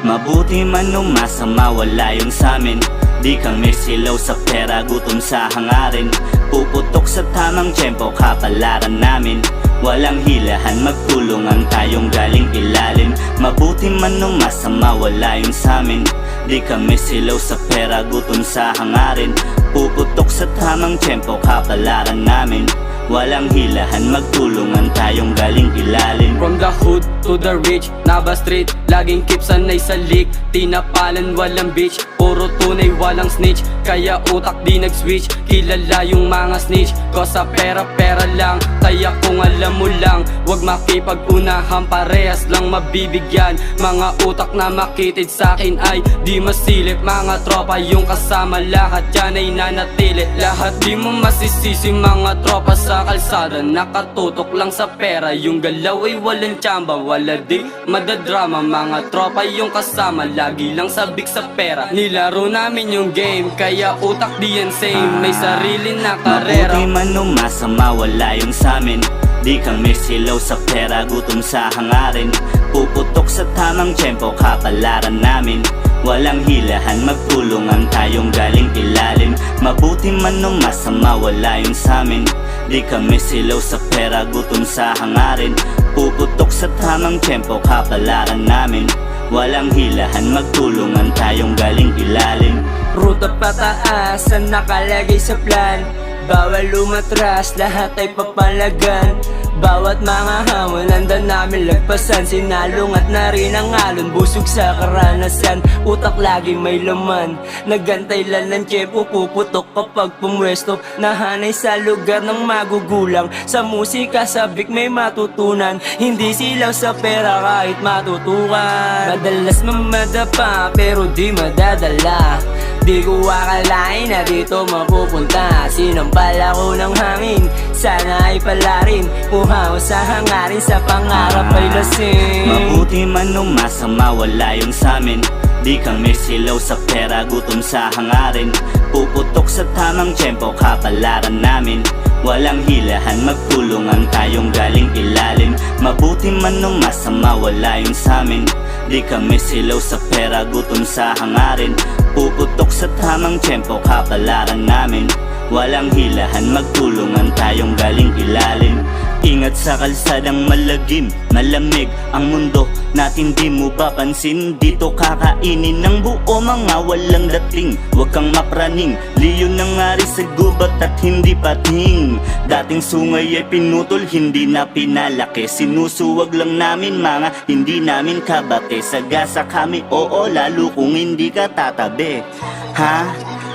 Mabuti man o masama, wala yung samin. Di kami silaw sa pera, gutom sa hangarin. Puputok sa tamang tiyempo, kapalaran namin. Walang hilahan, magtulungan tayong galing ilalim. Mabuti man o masama, wala yung samin. Di kami silaw sa pera, gutom sa hangarin. Puputok sa tamang tiyempo, kapalaran namin. Walang hilahan, magtulungan tayong galing ilalim. From the hood to the rich, Nava Street, laging keep sanay sa leak. Tinapalan walang bitch, puro tunay walang snitch. Kaya utak di nag-switch, kilala yung mga snitch. Ko sa pera-pera lang, kaya kung alam mo lang, wag makipag-unahan, parehas lang mabibigyan. Mga utak na makitid sa'kin ay di masilip. Mga tropa yung kasama, lahat yan ay nanatili. Lahat di mo masisisi, mga tropa sa kalsada, nakatutok lang sa pera. Yung galaw ay walang tsamba, wala di madadrama. Mga tropa yung kasama, lagi lang sabik sa pera. Nilaro namin yung game, kaya utak di yan same. May sarili na karera. Mabuti man o masama, wala yung samin. Di kami silaw sa pera, gutom sa hangarin. Puputok sa tamang tiyempo, kapalaran namin. Walang hilahan, magtulungan tayong galing ilalim. Mabuti man o masama, wala yung samin. Di kami silaw sa pera, gutom sa hangarin. Puputok sa tamang tiyempo, kapalaran namin. Walang hilahan, magtulungan tayong galing ilalim. Ruta pataas ang nakalagay sa plan. Bawal umatras, lahat ay papalagan. Bawat mga hamon, handa namin lagpasan. Sinalungat na rin ang alon, busog sa karanasan. Utak lagi may laman, nagantay lang ng tiyempo. Puputok kapag pumwesto, nahanay sa lugar ng magugulang. Sa musika sabik may matutunan, hindi silaw sa pera kahit matutukan. Madalas mamadapa pero di madadala. Di ko akalain na dito mapupunta. Sinampal ako ng hangin, sana ay pala rin. Puhaw sa hangarin, sa pangarap ay lasing. Mabuti man o masama, wala yung samin. Di kami silaw sa pera, gutom sa hangarin. Puputok sa tamang tiyempo, kapalaran namin. Walang hilahan, magtulungan tayong galing ilalim. Mabuti man o masama, wala yung samin. Di kami silaw sa pera, gutom sa hangarin. Puputok sa tamang tiyempo, kapalaran namin. Walang hilahan, magtulungan tayong galing ilalim. Ingat sa kalsadang malagim, malamig ang mundo natin, di mo ba pansin? Dito kakainin ng buo mga walang dating. Huwag kang mapraning, liyon ng ari sa gubat at hindi pating. Dating sungay ay pinutol, hindi na pinalaki. Sinusuwag lang namin mga hindi namin kabate. Sagasa kami, oo, lalo kung hindi ka tatabi.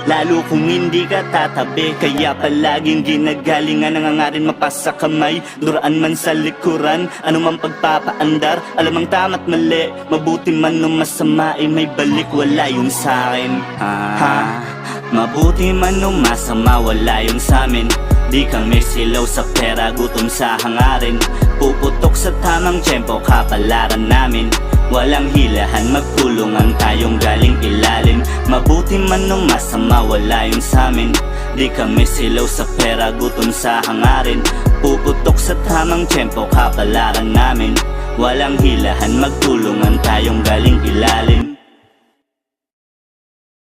Lalo kung hindi ka tatabi. Kaya palaging ginagalingan, nangangarin mapasa kamay. Duraan man sa likuran, anumang pagpapaandar. Alam ang tama't mali, mabuti man o masama, ay may balik, wala yung sa'kin. Mabuti man o masama, wala yung samin. Di kami silaw sa pera, gutom sa hangarin. Puputok sa tamang tiyempo, kapalaran namin. Walang hilahan, magtulungan tayong galing ilalim. Mabuti man o masama, wala yung samin. Di kami silaw sa pera, gutom sa hangarin. Puputok sa tamang tiyempo, kapalaran namin. Walang hilahan, magtulungan tayong galing ilalim.